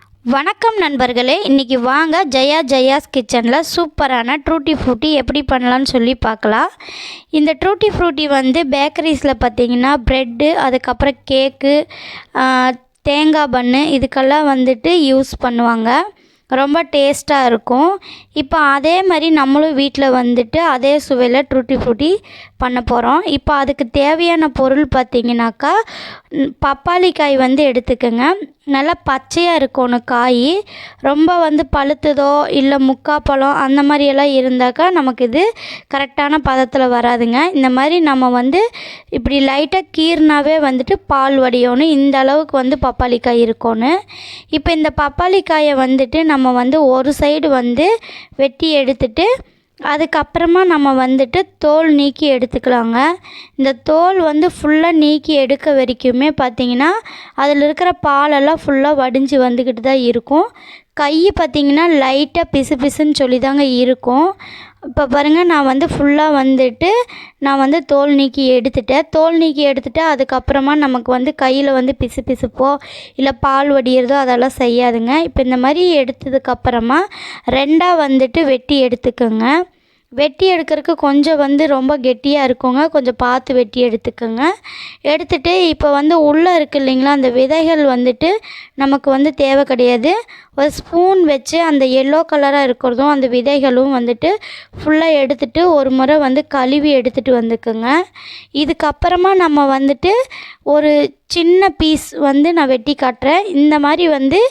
வணக்கம் நண்பர்களே, இன்றைக்கி வாங்க ஜெயாஸ் கிச்சனில் சூப்பரான ட்ரூட்டி ஃப்ரூட்டி எப்படி பண்ணலான்னு சொல்லி பார்க்கலாம். இந்த ட்ரூட்டி ஃப்ரூட்டி பேக்கரிஸில் பார்த்திங்கன்னா ப்ரெட்டு, அதுக்கப்புறம் கேக்கு, தேங்காய் பன்னு இதுக்கெல்லாம் யூஸ் பண்ணுவாங்க. ரொம்ப டேஸ்ட்டாக இருக்கும். இப்போ அதே மாதிரி நம்மளும் வீட்டில் அதே சுவையில் ட்ரூட்டி ஃப்ரூட்டி பண்ண போகிறோம். இப்போ அதுக்கு தேவையான பொருள் பார்த்திங்கனாக்கா, பப்பாளி காய் எடுத்துக்கோங்க. நல்லா பச்சையாக இருக்கணும் காய். ரொம்ப பழுத்ததோ இல்லை முக்காப்பழம் அந்த மாதிரியெல்லாம் இருந்தாக்கா நமக்கு இது கரெக்டான பதத்தில் வராதுங்க. இந்த மாதிரி நம்ம இப்படி லைட்டாக கீர்னாவே பால் வடியணும். இந்த அளவுக்கு பப்பாளி காய் இருக்கணும். இப்போ இந்த பப்பாளி காயை நம்ம ஒரு சைடு வெட்டி எடுத்துட்டு அதுக்கப்புறமா நம்ம தோல் நீக்கி எடுத்துக்கலாங்க. இந்த தோல் ஃபுல்லாக நீக்கி எடுக்க வரைக்குமே பார்த்திங்கன்னா அதில் இருக்கிற பாலெல்லாம் ஃபுல்லாக வடிஞ்சு வந்துக்கிட்டு தான் இருக்கும். கை பார்த்திங்கன்னா லைட்டாக பிசு பிசுன்னு சொல்லி தாங்க இருக்கும். இப்போ பாருங்கள், நான் ஃபுல்லாக நான் தோல் நீக்கி எடுத்துட்டேன். தோல் நீக்கி எடுத்துகிட்டு அதுக்கப்புறமா நமக்கு கையில் பிசு பிசுப்போ இல்லை பால் வடிகிறதோ அதெல்லாம் செய்யாதுங்க. இப்போ இந்த மாதிரி எடுத்ததுக்கப்புறமா ரெண்டாக வெட்டி எடுத்துக்கோங்க. வெட்டி எடுக்கிறதுக்கு கொஞ்சம் ரொம்ப கெட்டியாக இருக்குங்க. கொஞ்சம் பார்த்து வெட்டி எடுத்துக்கோங்க. எடுத்துகிட்டு இப்போ உள்ளே இருக்குது இல்லைங்களா, அந்த விதைகள் நமக்கு தேவை கிடையாது. ஒரு ஸ்பூன் வச்சு அந்த எல்லோ கலராக இருக்கிறதும் அந்த விதைகளும் ஃபுல்லாக எடுத்துகிட்டு ஒரு முறை கழுவி எடுத்துகிட்டு வந்துக்குங்க. இதுக்கப்புறமா நம்ம ஒரு சின்ன பீஸ் நான் வெட்டி காட்டுறேன். இந்த மாதிரி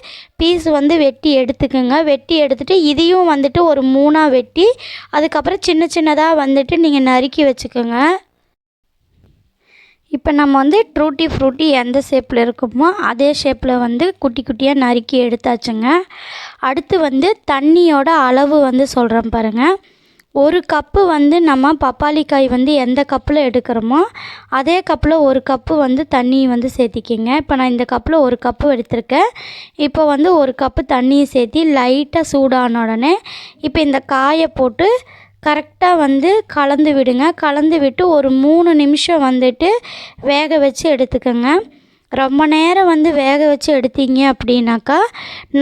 பீஸ் வெட்டி எடுத்துக்கோங்க. வெட்டி எடுத்துகிட்டு இதையும் ஒரு மூணாக வெட்டி அதுக்கப்புறம் சின்ன சின்னதாக நீங்கள் நறுக்கி வச்சுக்கோங்க. இப்போ நம்ம ட்ரூட்டி ஃப்ரூட்டி எந்த ஷேப்பில் இருக்குமோ அதே ஷேப்பில் குட்டி குட்டியாக நறுக்கி எடுத்தாச்சுங்க. அடுத்து தண்ணியோட அளவு சொல்கிறேன் பாருங்கள். ஒரு கப்பு நம்ம பப்பாளி காய் எந்த கப்பில் எடுக்கிறோமோ அதே கப்பில் ஒரு கப்பு தண்ணி சேர்த்திக்கிங்க. இப்போ நான் இந்த கப்பில் ஒரு கப்பு எடுத்திருக்கேன். இப்போ ஒரு கப்பு தண்ணியை சேர்த்தி லைட்டாக சூடான உடனே இப்போ இந்த காயை போட்டு கரெக்டாக கலந்து விடுங்க. கலந்து விட்டு ஒரு 3 நிமிஷம் வேக வச்சு எடுத்துக்கோங்க. ரொம்ப நேரம் வேக வச்சு எடுத்தீங்க அப்படின்னாக்கா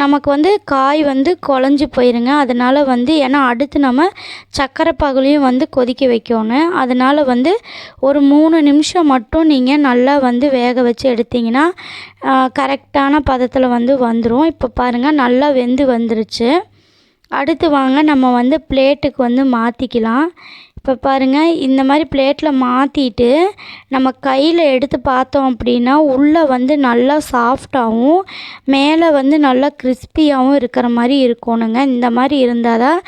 நமக்கு காய் குழஞ்சி போயிருங்க. அதனால் ஏன்னா அடுத்து நம்ம சர்க்கரை பாகுலையும் கொதிக்க வைக்கணும். அதனால் ஒரு 3 நிமிஷம் மட்டும் நீங்கள் நல்லா வேக வச்சு எடுத்திங்கன்னா கரெக்டான பதத்தில் வந்துடும். இப்போ பாருங்கள், நல்லா வெந்து வந்துருச்சு. அடுத்து வாங்க நம்ம பிளேட்டுக்கு மாற்றிக்கலாம். இப்போ பாருங்கள், இந்த மாதிரி பிளேட்டில் மாற்றிட்டு நம்ம கையில் எடுத்து பார்த்தோம் அப்படின்னா உள்ளே நல்லா சாஃப்டாகவும் மேலே நல்லா கிறிஸ்பியாகவும் இருக்கிற மாதிரி இருக்கணுங்க. இந்த மாதிரி இருந்தால் தான்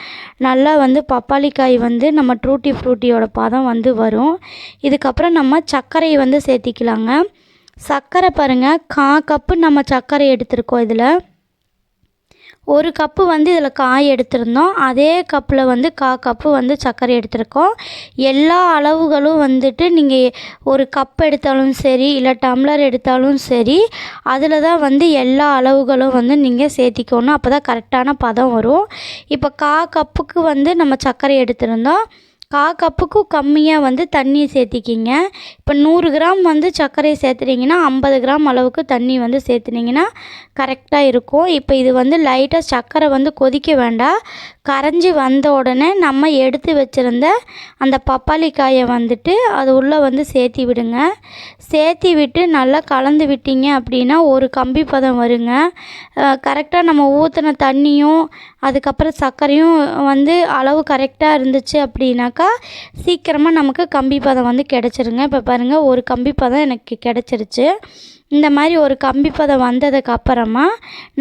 நல்லா பப்பாளி காய் நம்ம ட்ரூட்டி ஃப்ரூட்டியோட பதம் வரும். இதுக்கப்புறம் நம்ம சர்க்கரையை சேர்த்திக்கலாங்க. சர்க்கரை பாருங்கள், 1/4 கப்பு நம்ம சர்க்கரை எடுத்துருக்கோம். இதில் ஒரு கப்பு இதில் காய் எடுத்திருந்தோம். அதே கப்பில் 1/4 கப்பு சர்க்கரை எடுத்திருக்கோம். எல்லா அளவுகளும் நீங்கள் ஒரு கப் எடுத்தாலும் சரி இல்லை டம்ளர் எடுத்தாலும் சரி அதில் தான் எல்லா அளவுகளும் நீங்கள் சேர்த்திக்கணும். அப்போ தான் கரெக்டான பதம் வரும். இப்போ 1/4 கப்புக்கு நம்ம சர்க்கரை எடுத்திருந்தோம். 1/4 கப்புக்கும் கம்மியாக தண்ணியை சேர்த்திக்கிங்க. இப்போ 100 கிராம் சர்க்கரை சேர்த்துட்டிங்கன்னா 50 கிராம் அளவுக்கு தண்ணி சேர்த்துனிங்கன்னா கரெக்டாக இருக்கும். இப்போ இது லைட்டாக சர்க்கரை கொதிக்க வேண்டாம். கரைஞ்சி வந்த உடனே நம்ம எடுத்து வச்சுருந்த அந்த பப்பாளி காயை அது உள்ளே சேர்த்தி விடுங்க. சேர்த்தி விட்டு நல்லா கலந்து விட்டீங்க அப்படின்னா ஒரு கம்பி பதம் வருங்க. கரெக்டாக நம்ம ஊற்றின தண்ணியும் அதுக்கப்புறம் சர்க்கரையும் அளவு கரெக்டாக இருந்துச்சு அப்படின்னாக்கா சீக்கிரமாக நமக்கு கம்பி பதம் கிடச்சிருங்க. இப்போ பாருங்கள், ஒரு கம்பி பதம் எனக்கு கிடச்சிருச்சு. இந்த மாதிரி ஒரு கம்பி பதம் வந்ததுக்கப்புறமா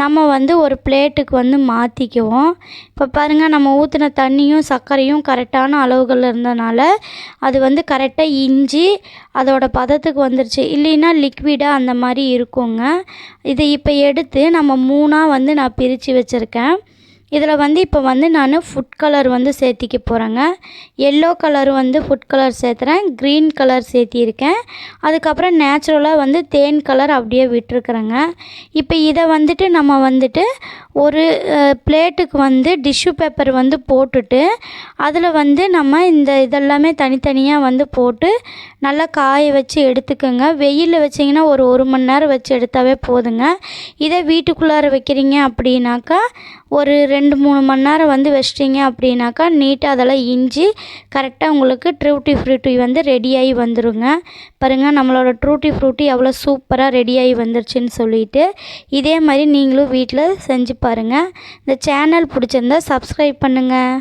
நம்ம ஒரு பிளேட்டுக்கு மாற்றிக்குவோம். இப்போ பாருங்கள், நம்ம ஊற்றின தண்ணியும் சர்க்கரையும் கரெக்டான அளவுகள் இருந்தனால அது கரெக்டாக இஞ்சி அதோட பதத்துக்கு வந்துருச்சு. இல்லைன்னா லிக்விடாக அந்த மாதிரி இருக்குங்க. இதை இப்போ எடுத்து நம்ம 3ஆக நான் பிரித்து வச்சுருக்கேன். இதில் வந்து இப்போ வந்து நான் ஃபுட் கலர் வந்து சேர்த்திக்க போகிறேங்க. எல்லோ கலர் வந்து ஃபுட் கலர் சேர்த்துறேன், க்ரீன் கலர் சேர்த்திருக்கேன். அதுக்கப்புறம் நேச்சுரலாக வந்து தேன் கலர் அப்படியே விட்டுருக்குறேங்க. இப்போ இதை வந்துட்டு நம்ம வந்துட்டு ஒரு பிளேட்டுக்கு வந்து டிஷ்யூ பேப்பர் வந்து போட்டுட்டு அதில் வந்து நம்ம இந்த இதெல்லாமே தனித்தனியாக வந்து போட்டு நல்லா காய வச்சு எடுத்துக்கோங்க. வெயிலில் வச்சிங்கன்னா ஒரு மணி நேரம் வச்சு எடுத்தாவே போதுங்க. இதை வீட்டுக்குள்ளார வைக்கிறீங்க அப்படின்னாக்கா ஒரு 2-3 மணி நேரம் வந்து வச்சிட்டிங்க அப்படின்னாக்கா நீட்டாக அதெல்லாம் இஞ்சி கரெக்டாக உங்களுக்கு ட்ரூட்டி ஃப்ரூட்டி வந்து ரெடியாகி வந்துடுங்க. பாருங்கள் நம்மளோட ட்ரூட்டி ஃப்ரூட்டி எவ்வளோ சூப்பராக ரெடியாகி வந்துருச்சுன்னு சொல்லிட்டு இதே மாதிரி நீங்களும் வீட்டில் செஞ்சு பாருங்கள். இந்த சேனல் பிடிச்சிருந்தா சப்ஸ்கிரைப் பண்ணுங்கள்.